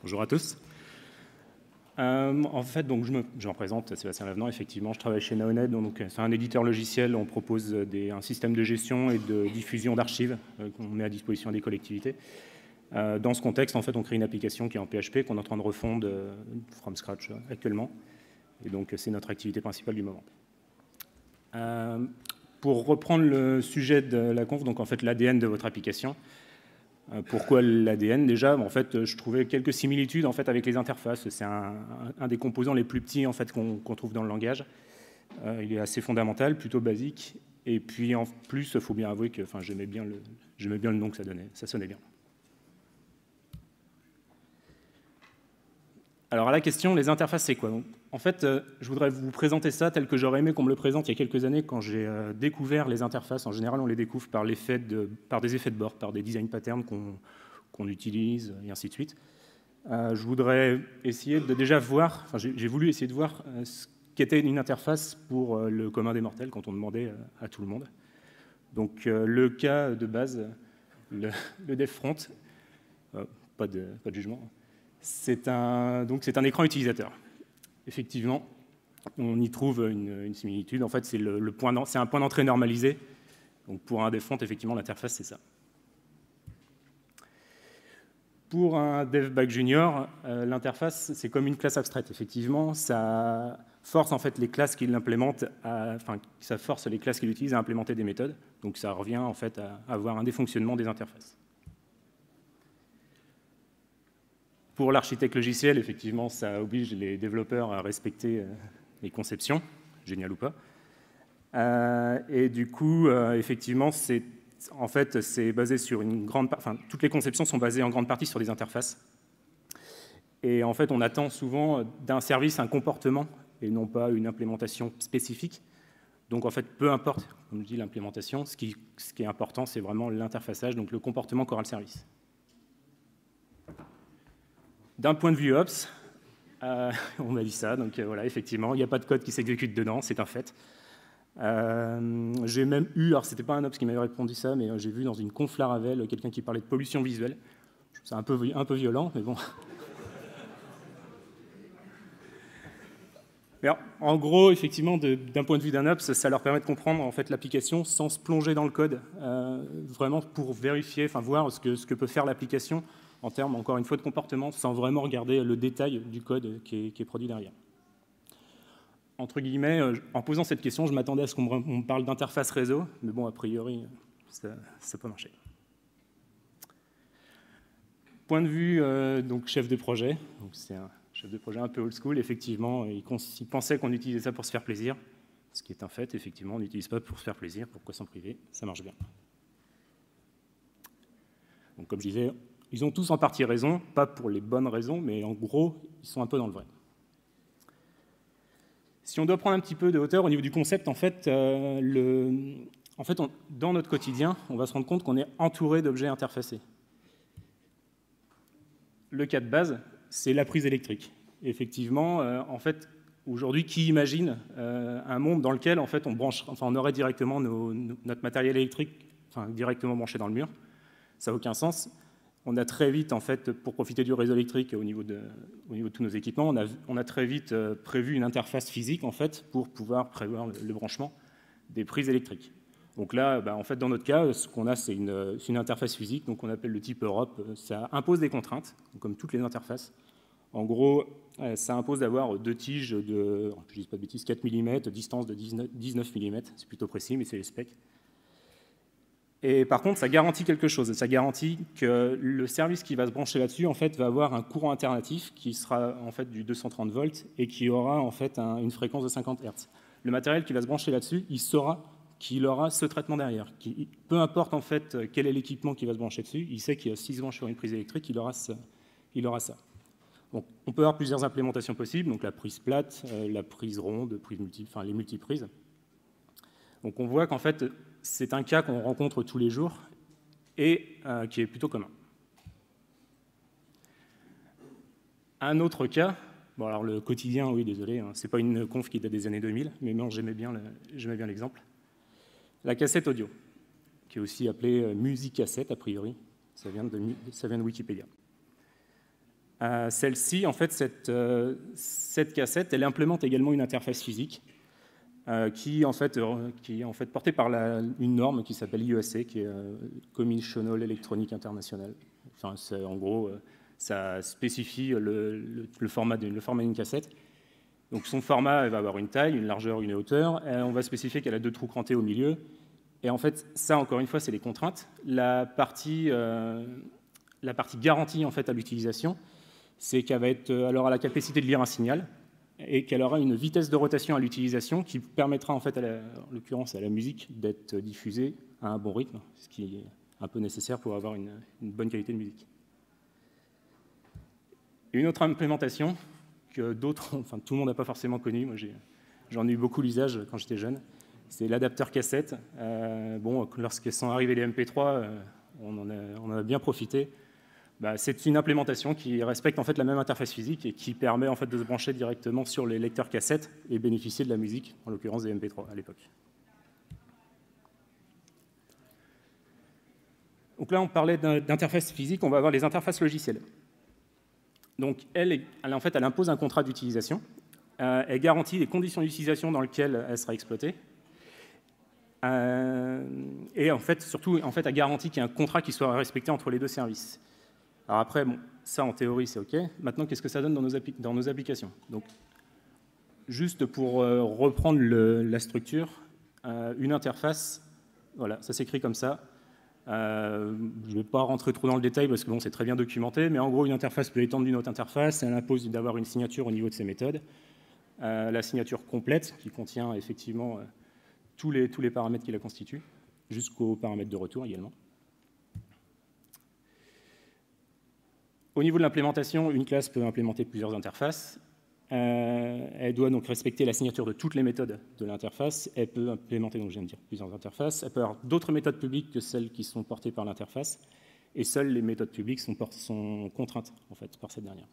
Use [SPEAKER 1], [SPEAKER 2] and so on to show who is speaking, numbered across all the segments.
[SPEAKER 1] Bonjour à tous. En fait, donc, je me représente, Sébastien Lavenant, effectivement, je travaille chez Naonet, donc c'est un éditeur logiciel, on propose un système de gestion et de diffusion d'archives qu'on met à disposition des collectivités. Dans ce contexte, en fait, on crée une application qui est en PHP, qu'on est en train de refondre from scratch actuellement, et donc c'est notre activité principale du moment. Pour reprendre le sujet de la conf, donc en fait l'ADN de votre application. Pourquoi l'ADN déjà? En fait, je trouvais quelques similitudes en fait avec les interfaces. C'est un des composants les plus petits en fait qu'on trouve dans le langage. Il est assez fondamental, plutôt basique. Et puis en plus, il faut bien avouer que, j'aimais bien le nom que ça donnait. Ça sonnait bien. Alors à la question, les interfaces, c'est quoi? Donc, en fait, je voudrais vous présenter ça tel que j'aurais aimé qu'on me le présente il y a quelques années quand j'ai découvert les interfaces. En général, on les découvre par des effets de bord, par des design patterns qu'on utilise, et ainsi de suite. Je voudrais essayer de déjà voir, j'ai voulu essayer de voir ce qu'était une interface pour le commun des mortels quand on demandait à tout le monde. Donc le cas de base, le dev front, pas de jugement. C'est un écran utilisateur. Effectivement, on y trouve une similitude. En fait, c'est un point d'entrée normalisé. Donc, pour un dev front, effectivement, l'interface, c'est ça. Pour un dev back junior, l'interface, c'est comme une classe abstraite. Effectivement, ça force en fait les classes qui l'implémentent, ça force les classes qui l'utilisent à implémenter des méthodes. Donc, ça revient en fait à avoir un défonctionnement des interfaces. Pour l'architecte logiciel, effectivement, ça oblige les développeurs à respecter les conceptions, génial ou pas. Et du coup, effectivement, c'est basé sur toutes les conceptions sont basées en grande partie sur des interfaces. Et en fait, on attend souvent d'un service un comportement et non pas une implémentation spécifique. Donc, en fait, peu importe, comme je dis, l'implémentation, ce qui est important, c'est vraiment l'interfaçage, donc le comportement qu'aura le service. D'un point de vue Ops, on m'a dit ça, donc voilà, effectivement, il n'y a pas de code qui s'exécute dedans, c'est un fait. J'ai même eu, alors c'était pas un Ops qui m'avait répondu ça, mais j'ai vu dans une conf Laravel quelqu'un qui parlait de pollution visuelle. Je trouve ça un peu violent, mais bon. Mais alors, en gros, effectivement, d'un point de vue d'un Ops, ça leur permet de comprendre en fait l'application sans se plonger dans le code, vraiment pour vérifier, voir ce que peut faire l'application en termes, encore une fois, de comportement, sans vraiment regarder le détail du code qui est produit derrière. Entre guillemets, en posant cette question, je m'attendais à ce qu'on me parle d'interface réseau, mais bon, a priori, ça n'a pas marché. Point de vue donc chef de projet, c'est un chef de projet un peu old school, effectivement, il pensait qu'on utilisait ça pour se faire plaisir, ce qui est un fait, effectivement, on n'utilise pas pour se faire plaisir, pourquoi s'en priver, ça marche bien. Donc comme je disais, ils ont tous en partie raison, pas pour les bonnes raisons, mais en gros, ils sont un peu dans le vrai. Si on doit prendre un petit peu de hauteur au niveau du concept, dans notre quotidien, on va se rendre compte qu'on est entouré d'objets interfacés. Le cas de base, c'est la prise électrique. Effectivement, aujourd'hui, qui imagine un monde dans lequel on aurait directement notre matériel électrique directement branché dans le mur? Ça n'a aucun sens. On a très vite, pour profiter du réseau électrique au niveau de tous nos équipements, on a très vite prévu une interface physique, pour pouvoir prévoir le branchement des prises électriques. Donc là, dans notre cas, ce qu'on a, c'est une interface physique, donc on appelle le type Europe. Ça impose des contraintes, comme toutes les interfaces. En gros, ça impose d'avoir 2 tiges de, je ne dis pas de bêtises, 4 mm, distance de 19 mm, c'est plutôt précis, mais c'est les specs. Et par contre, ça garantit quelque chose. Ça garantit que le service qui va se brancher là-dessus, va avoir un courant alternatif qui sera du 230 volts et qui aura une fréquence de 50 Hz. Le matériel qui va se brancher là-dessus, il saura qu'il aura ce traitement derrière. Peu importe quel est l'équipement qui va se brancher dessus, il sait que s'il se branche sur une prise électrique, il aura ça. Donc, on peut avoir plusieurs implémentations possibles, donc la prise plate, la prise ronde, les multiprises. Donc on voit qu'en fait, c'est un cas qu'on rencontre tous les jours et qui est plutôt commun. Un autre cas, bon alors le quotidien, oui, désolé, c'est pas une conf qui date des années 2000, mais non, j'aimais bien l'exemple. La cassette audio, qui est aussi appelée musicassette a priori, ça vient de Wikipédia. Celle-ci, en fait, cette cassette, elle implémente également une interface physique qui est en fait portée par une norme qui s'appelle IEC, qui est Commissional Electronic International. Enfin, en gros, ça spécifie le format d'une cassette. Donc son format, elle va avoir une taille, une largeur, une hauteur. On va spécifier qu'elle a 2 trous crantés au milieu. Et en fait, ça, encore une fois, c'est les contraintes. La partie garantie en fait, à l'utilisation, c'est qu'elle aura la capacité de lire un signal et qu'elle aura une vitesse de rotation à l'utilisation qui permettra, en fait, en l'occurrence, à la musique d'être diffusée à un bon rythme, ce qui est un peu nécessaire pour avoir une bonne qualité de musique. Une autre implémentation que d'autres, enfin tout le monde n'a pas forcément connu, moi j'en ai eu beaucoup l'usage quand j'étais jeune, c'est l'adapteur cassette. Lorsqu'ils sont arrivés les MP3, on en a bien profité. C'est une implémentation qui respecte en fait la même interface physique et qui permet en fait de se brancher directement sur les lecteurs cassettes et bénéficier de la musique, en l'occurrence des MP3 à l'époque. Donc là, on parlait d'interface physique, on va avoir les interfaces logicielles. Donc elle impose un contrat d'utilisation, elle garantit les conditions d'utilisation dans lesquelles elle sera exploitée, et en fait, surtout, elle garantit qu'il y ait un contrat qui soit respecté entre les deux services. Alors après, ça en théorie c'est OK. Maintenant, qu'est-ce que ça donne dans nos applications? Donc, juste pour reprendre la structure, une interface, voilà, ça s'écrit comme ça. Je ne vais pas rentrer trop dans le détail parce que c'est très bien documenté, mais en gros, une interface peut étendre d'une autre interface. Elle impose d'avoir une signature au niveau de ses méthodes. La signature complète, qui contient effectivement tous les paramètres qui la constituent, jusqu'aux paramètres de retour également. Au niveau de l'implémentation, une classe peut implémenter plusieurs interfaces. Elle doit donc respecter la signature de toutes les méthodes de l'interface. Elle peut implémenter, donc je viens de dire, plusieurs interfaces. Elle peut avoir d'autres méthodes publiques que celles qui sont portées par l'interface. Et seules les méthodes publiques sont contraintes en fait, par cette dernière.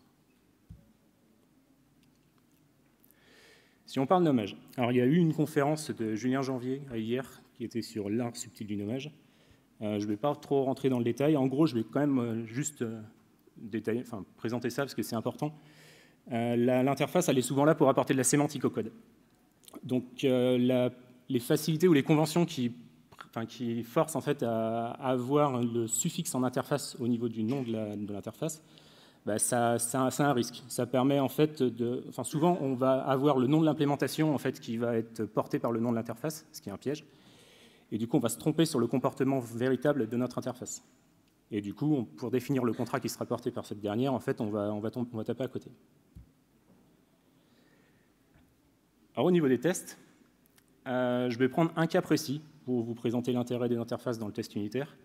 [SPEAKER 1] Si on parle nommage, alors il y a eu une conférence de Julien Janvier hier qui était sur l'art subtil du nommage. Je ne vais pas trop rentrer dans le détail. En gros, je vais quand même juste présenter ça parce que c'est important. L'interface, elle est souvent là pour apporter de la sémantique au code. Donc, les facilités ou les conventions qui forcent en fait à avoir le suffixe en interface au niveau du nom de l'interface, ça a un risque. Ça permet en fait souvent, on va avoir le nom de l'implémentation en fait qui va être porté par le nom de l'interface, ce qui est un piège. Et du coup, on va se tromper sur le comportement véritable de notre interface. Et du coup, pour définir le contrat qui sera porté par cette dernière, en fait, on va taper à côté. Alors, au niveau des tests, je vais prendre un cas précis pour vous présenter l'intérêt des interfaces dans le test unitaire.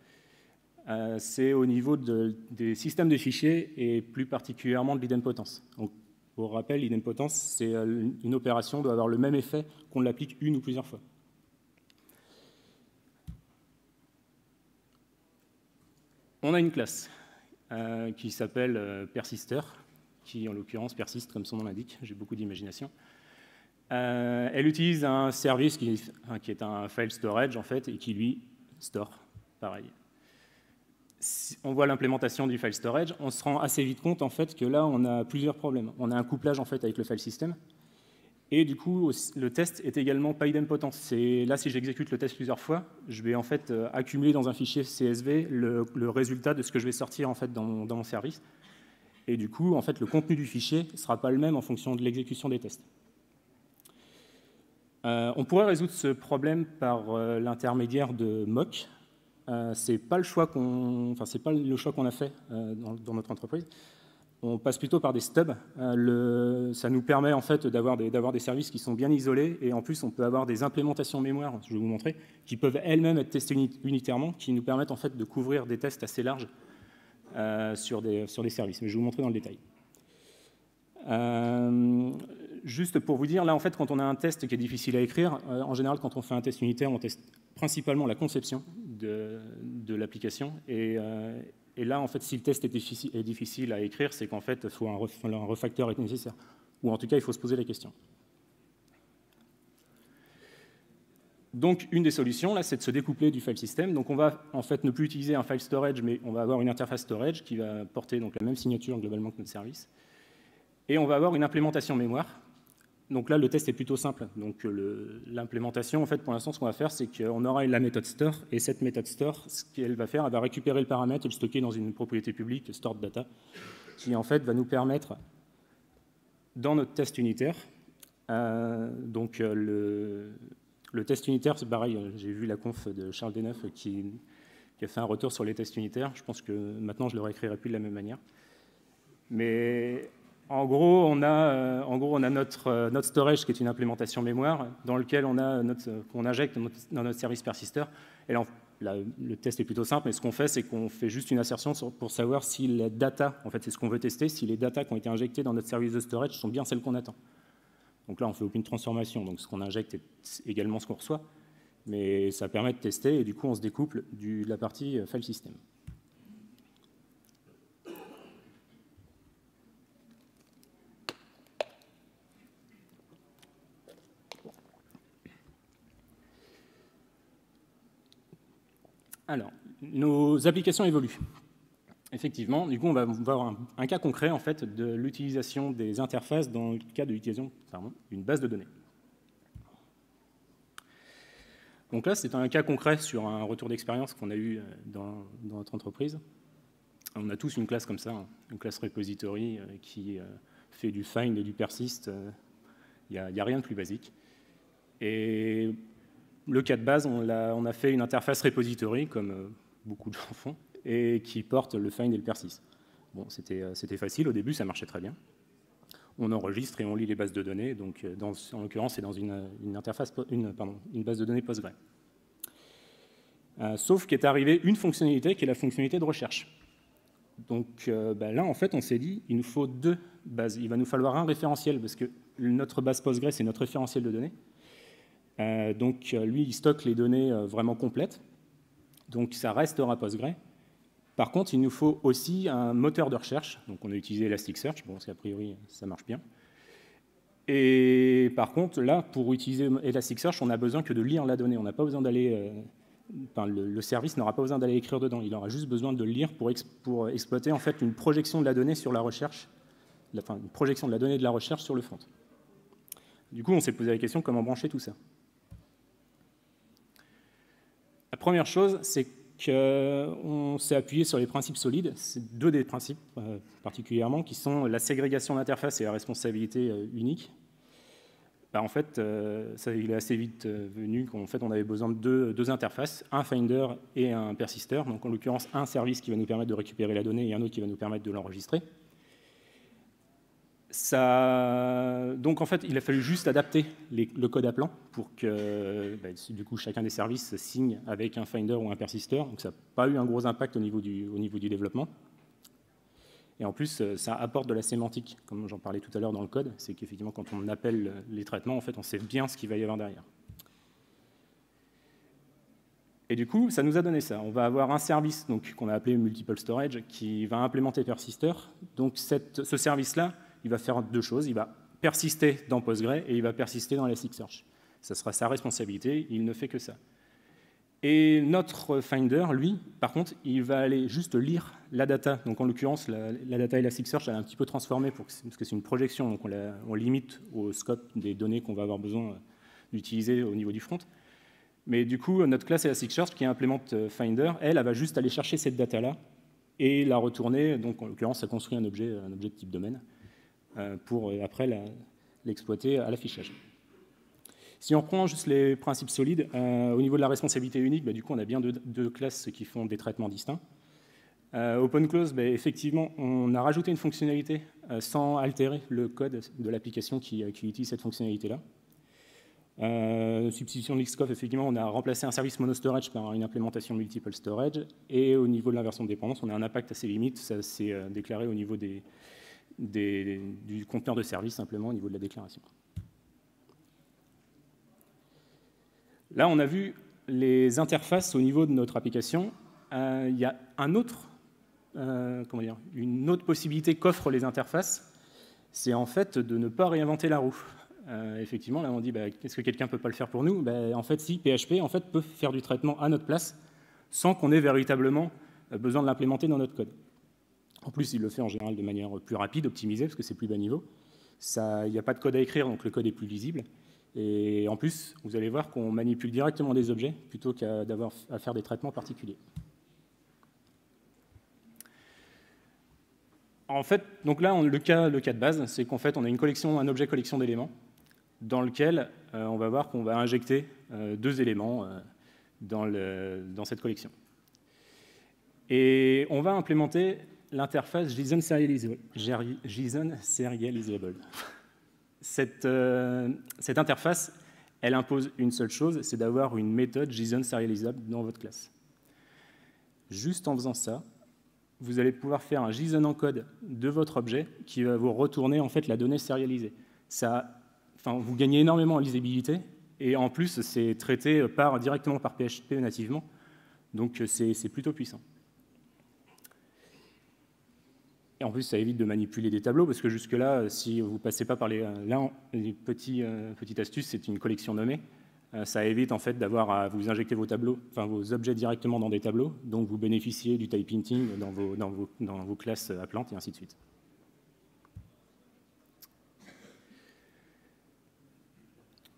[SPEAKER 1] C'est au niveau des systèmes de fichiers et plus particulièrement de l'idempotence. Donc, pour rappel, l'idempotence, c'est une opération doit avoir le même effet qu'on l'applique une ou plusieurs fois. On a une classe qui s'appelle persister, qui en l'occurrence persiste comme son nom l'indique, j'ai beaucoup d'imagination. Elle utilise un service qui est un file storage en fait et qui lui store, pareil. Si on voit l'implémentation du file storage, on se rend assez vite compte en fait que là on a plusieurs problèmes. On a un couplage en fait avec le file system. Et du coup, le test est également pas idempotent. Là, si j'exécute le test plusieurs fois, je vais en fait accumuler dans un fichier CSV le résultat de ce que je vais sortir en fait dans mon service. Et du coup, en fait, le contenu du fichier ne sera pas le même en fonction de l'exécution des tests. On pourrait résoudre ce problème par l'intermédiaire de mock. C'est pas le choix qu'on a fait dans notre entreprise. On passe plutôt par des stubs. Ça nous permet en fait d'avoir des services qui sont bien isolés et en plus on peut avoir des implémentations mémoire, je vais vous montrer, qui peuvent elles-mêmes être testées unitairement, qui nous permettent en fait de couvrir des tests assez larges sur des services. Mais je vais vous montrer dans le détail. Juste pour vous dire, là en fait quand on a un test qui est difficile à écrire, en général quand on fait un test unitaire, on teste principalement la conception de l'application et là, en fait, si le test est difficile à écrire, c'est qu'en fait, un refacteur est nécessaire. Ou en tout cas, il faut se poser la question. Donc, une des solutions, là, c'est de se découpler du file system. Donc, on va en fait ne plus utiliser un file storage, mais on va avoir une interface storage qui va porter donc la même signature globalement que notre service. Et on va avoir une implémentation mémoire. Donc là, le test est plutôt simple. Donc l'implémentation, en fait, pour l'instant, ce qu'on va faire, c'est qu'on aura la méthode store, et cette méthode store, ce qu'elle va faire, elle va récupérer le paramètre et le stocker dans une propriété publique, stored data, qui en fait va nous permettre, dans notre test unitaire, le test unitaire, c'est pareil, j'ai vu la conf de Charles Deneuve qui a fait un retour sur les tests unitaires. Je pense que maintenant, je le réécrirai plus de la même manière. Mais en gros, on a notre storage qui est une implémentation mémoire dans lequel on injecte dans notre service persister. Et là, le test est plutôt simple, mais ce qu'on fait, c'est qu'on fait juste une assertion pour savoir si les data, en fait, c'est ce qu'on veut tester, si les data qui ont été injectées dans notre service de storage sont bien celles qu'on attend. Donc là, on ne fait aucune transformation, donc ce qu'on injecte est également ce qu'on reçoit, mais ça permet de tester, et du coup, on se découple de la partie file system. Alors, nos applications évoluent. Effectivement, du coup, on va voir un cas concret en fait, de l'utilisation des interfaces dans le cas de l'utilisation d'une base de données. Donc là, c'est un cas concret sur un retour d'expérience qu'on a eu dans notre entreprise. On a tous une classe comme ça, une classe repository qui fait du find et du persist. Il n'y a rien de plus basique. Et le cas de base, on a fait une interface repository, comme beaucoup de gens font, et qui porte le find et le persist. Bon, c'était facile, au début, ça marchait très bien. On enregistre et on lit les bases de données, donc en l'occurrence, c'est dans une base de données Postgre. Sauf qu'est arrivée une fonctionnalité qui est la fonctionnalité de recherche. Donc là, en fait, on s'est dit, il nous faut deux bases. Il va nous falloir un référentiel, parce que notre base Postgre, c'est notre référentiel de données. Donc lui, il stocke les données vraiment complètes. Donc ça restera Postgre. Par contre, il nous faut aussi un moteur de recherche. Donc on a utilisé Elasticsearch, bon, parce qu'a priori, ça marche bien. Et par contre, là, pour utiliser Elasticsearch, on n'a besoin que de lire la donnée. On n'a pas besoin d'aller... le service n'aura pas besoin d'aller écrire dedans. Il aura juste besoin de le lire pour exploiter en fait une projection de la donnée sur la recherche, une projection de la donnée de la recherche sur le front. Du coup, on s'est posé la question comment brancher tout ça. La première chose, c'est qu'on s'est appuyé sur les principes solides. C'est deux des principes particulièrement, qui sont la ségrégation d'interface et la responsabilité unique. En fait, ça, il est assez vite venu qu'en fait, on avait besoin de deux interfaces, un finder et un persister. Donc, en l'occurrence, un service qui va nous permettre de récupérer la donnée et un autre qui va nous permettre de l'enregistrer. Donc, en fait, il a fallu juste adapter le code appelant pour que, du coup, chacun des services signe avec un finder ou un persister. Donc, ça n'a pas eu un gros impact au niveau du développement. Et en plus, ça apporte de la sémantique, comme j'en parlais tout à l'heure dans le code. C'est qu'effectivement, quand on appelle les traitements, en fait, on sait bien ce qu'il va y avoir derrière. Et du coup, ça nous a donné ça. On va avoir un service qu'on a appelé Multiple Storage qui va implémenter Persister. Donc, ce service-là, il va faire deux choses. Il va persister dans Postgre et il va persister dans Elasticsearch. Ça sera sa responsabilité. Il ne fait que ça. Et notre Finder, lui, par contre, il va aller juste lire la data. Donc, en l'occurrence, la data Elasticsearch, elle est un petit peu transformée parce que c'est une projection. Donc, on limite au scope des données qu'on va avoir besoin d'utiliser au niveau du front. Mais du coup, notre classe Elasticsearch qui implémente Finder, elle va juste aller chercher cette data-là et la retourner. Donc, en l'occurrence, ça construit un objet de type domaine pour après l'exploiter à l'affichage. Si on reprend juste les principes solides, au niveau de la responsabilité unique, du coup, on a bien deux classes qui font des traitements distincts. OpenClose, effectivement, on a rajouté une fonctionnalité sans altérer le code de l'application qui utilise cette fonctionnalité-là. Substitution de Xcode, effectivement, on a remplacé un service monostorage par une implémentation multiple storage. Et au niveau de l'inversion de dépendance, on a un impact assez limite. Ça s'est déclaré au niveau du conteneur de service, simplement au niveau de la déclaration. Là, on a vu les interfaces au niveau de notre application. Il y a une autre possibilité qu'offrent les interfaces, c'est en fait de ne pas réinventer la roue. effectivement, là on dit est-ce que quelqu'un ne peut pas le faire pour nous? En fait, si, PHP en fait, peut faire du traitement à notre place sans qu'on ait véritablement besoin de l'implémenter dans notre code. En plus, il le fait en général de manière plus rapide, optimisée, parce que c'est plus bas niveau. Il n'y a pas de code à écrire, donc le code est plus lisible. Et en plus, vous allez voir qu'on manipule directement des objets plutôt qu'à d'avoir à faire des traitements particuliers. En fait, donc là, le cas de base, c'est qu'en fait, on a un objet collection d'éléments dans lequel on va voir qu'on va injecter 2 éléments dans cette collection. Et on va implémenter l'interface JSON Serializable. Cette interface, elle impose une seule chose, c'est d'avoir une méthode JSON Serializable dans votre classe. Juste en faisant ça, vous allez pouvoir faire un JSON encode de votre objet qui va vous retourner en fait la donnée sérialisée. Vous gagnez énormément en lisibilité et en plus c'est traité directement par PHP nativement, donc c'est plutôt puissant. Et en plus ça évite de manipuler des tableaux parce que jusque-là, si vous ne passez pas par les petites astuces, c'est une collection nommée. Ça évite en fait d'avoir à vous injecter vos objets directement dans des tableaux, donc vous bénéficiez du type hinting dans vos classes applantes et ainsi de suite.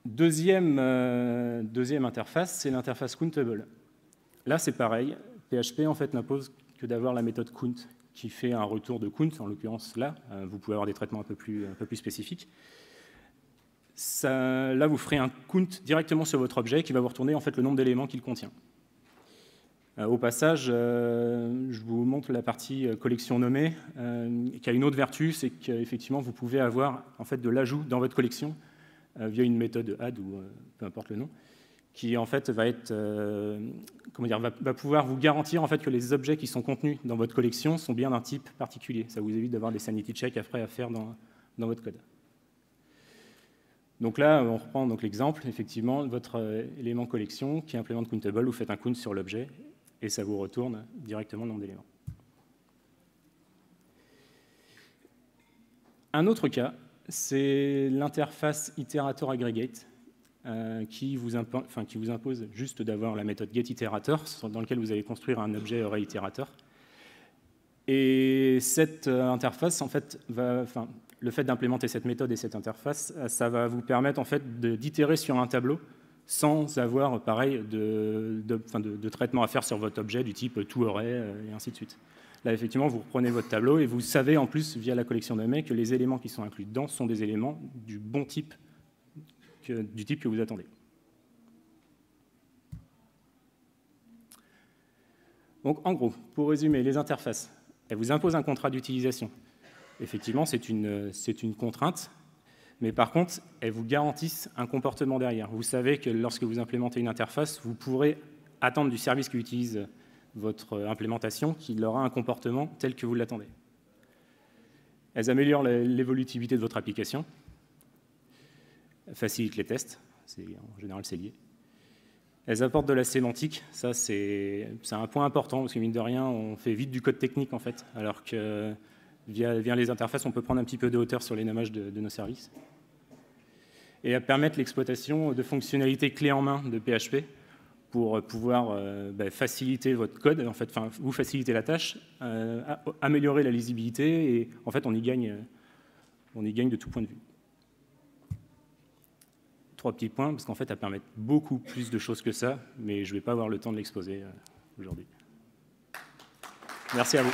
[SPEAKER 1] Deuxième interface, c'est l'interface countable. Là, c'est pareil. PHP en fait n'impose que d'avoir la méthode count qui fait un retour de count. En l'occurrence, là, vous pouvez avoir des traitements un peu plus spécifiques. Là, vous ferez un count directement sur votre objet qui va vous retourner en fait le nombre d'éléments qu'il contient. Au passage, je vous montre la partie collection nommée, qui a une autre vertu, c'est qu'effectivement, vous pouvez avoir en fait de l'ajout dans votre collection via une méthode add ou peu importe le nom, qui en fait va pouvoir vous garantir en fait que les objets qui sont contenus dans votre collection sont bien d'un type particulier. Ça vous évite d'avoir des sanity checks après à faire dans votre code. Donc là, on reprend l'exemple, effectivement, votre élément collection qui implémente countable, vous faites un count sur l'objet et ça vous retourne directement le nombre d'éléments. Un autre cas, c'est l'interface iterator aggregate qui vous impose juste d'avoir la méthode getIterator dans laquelle vous allez construire un objet array itérateur. Et cette interface, en fait, le fait d'implémenter cette méthode et cette interface, ça va vous permettre en fait d'itérer sur un tableau sans avoir, pareil, de traitement à faire sur votre objet du type toArray et ainsi de suite. Là, effectivement, vous reprenez votre tableau et vous savez en plus, via la collection nommée, que les éléments qui sont inclus dedans sont des éléments du bon type, du type que vous attendez. Donc, en gros, pour résumer, les interfaces, elles vous imposent un contrat d'utilisation. Effectivement, c'est une contrainte, mais par contre, elles vous garantissent un comportement derrière. Vous savez que lorsque vous implémentez une interface, vous pourrez attendre du service qui utilise votre implémentation qu'il aura un comportement tel que vous l'attendez. Elles améliorent l'évolutivité de votre application, facilitent les tests, en général c'est lié. Elles apportent de la sémantique, ça c'est un point important, parce que mine de rien, on fait vite du code technique en fait, alors que via les interfaces, on peut prendre un petit peu de hauteur sur les nommages de nos services. Et elles permettent l'exploitation de fonctionnalités clés en main de PHP pour pouvoir faciliter votre code, en fait, vous faciliter la tâche, améliorer la lisibilité, et en fait, on y gagne de tout point de vue. 3 petits points, parce qu'en fait, elles permettent beaucoup plus de choses que ça, mais je ne vais pas avoir le temps de l'exposer aujourd'hui. Merci à vous.